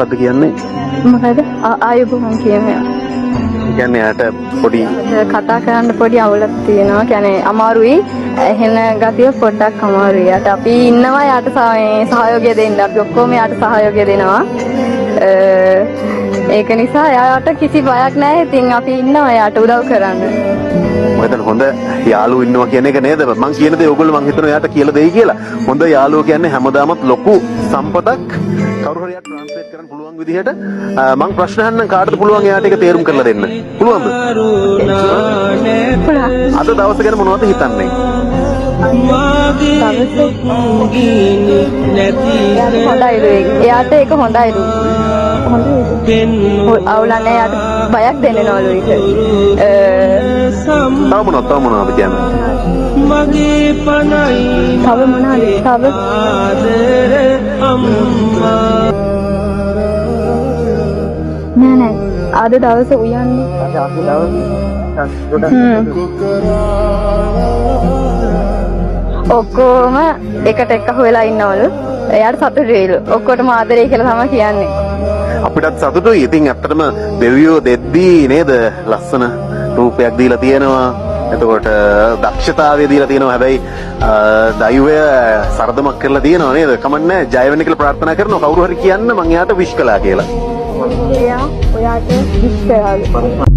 මොකද්ද කියන්නේ? මොකද ආයුබෝවන් කියන්නේ. කියන්නේ යාට පොඩි කතා කරන්න පොඩි අවුලක් තියෙනවා. කියන්නේ අමාරුයි. එහෙන ගතිය පොඩ්ඩක් අමාරුයි. යාට අපි ඉන්නවා යාට සහයෝගය දෙන්න. අපි ඔක්කොම යාට සහයෝගය දෙනවා. ඒක නිසා යාට කිසි බයක් නැහැ. ඉතින් අපි ඉන්නවා යාට උදව් කරන්න. මොකද හොඳ යාළුවෝ ඉන්නවා කියන එක නේද? මං කියන දේ ඕගොල්ලෝ මං හිතනවා යාට කියලා දෙයි කියලා. හොඳ යාළුවෝ කියන්නේ හැමදාමත් ලොකු සම්පතක්. කවුරු හරි යාට ට්‍රාන්ස්ලේට් කරන්න පුළුවන් විදිහට මං ප්‍රශ්න අහන්නම් කාටද පුළුවන් යාට ඒක තේරුම් කරලා දෙන්න. පුළුවන්ද? අද දවස ගැන මොනවද හිතන්නේ? එයාට ඒක හොඳයිලු. අවුලන්නේ යාට බයක් දෙන්නවලු ඒක. තව මොනවද කියන්නේ? තව මොනවද? තව නෑ අද දවස උයන්නේ. ඔක්කොම එකට එක්ක හොයලා ඉන්නවලු. එයාට සතුටු වෙයිලු. ඔක්කොටම ආදරේ කියලා තමයි කියන්නේ. අපිටත් සතුටුයි. ඉතින් ඇත්තටම දෙවියෝ දෙද්දී නේද ලස්සන රූපයක් දීලා තියෙනවා. එතකොට දක්ෂතාවය දීලා තියෙනවා. හැබැයි දෛවය සරදමක් කරලා තියෙනවා නේද? කමන්නේ ජය වෙන්න කියලා ප්‍රාර්ථනා කරනවා. කවුරු හරි කියන්න මං එයාට විශ් කළා කියලා. එයා ඔයාට විශ් කළාලු.